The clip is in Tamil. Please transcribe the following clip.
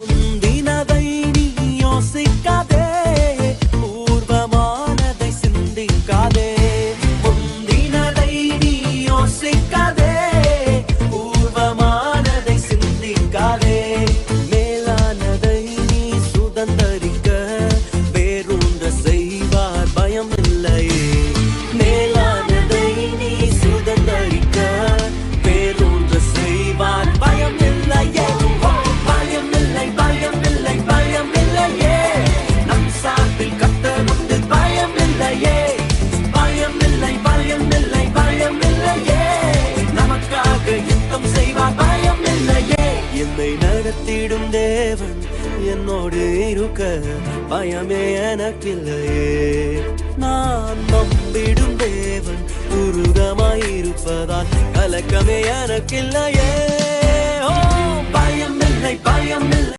முந்தினதை நீ யோசிக்காதே, பூர்வமானதை சிந்திக்காதே. முந்தினதை நீ யோசிக்காதே, பூர்வமானதை சிந்திக்காதே. மேலானதை நீ சுதந்தரிக்க வேறொன்ற செய்வார் பயம் இல்லையே. மேலானதை நீ சுதந்தரிக்க வேறொன்ற செய்வார் பயம் இல்லையே. பயம் இல்லை, பயம் இல்லை, பயம் இல்லையே. நம் சார்பில் கர்த்தர் உண்டு, பயம் இல்லையே. பயம் இல்லை, பயம் இல்லை, பயம் இல்லையே. நமக்காக யுத்தம் செய்வார், பயம் இல்லையே. என்னை நடத்திடும் தேவன் என்னோடு இருக்க பயமே எனக்கில்லையே. நான் நம்பிடும் தேவன் உருகமாயிருப்பதால் கலக்கமே எனக்கில்லையே. ஓ பயம் இல்லை, பயம் இல்லை.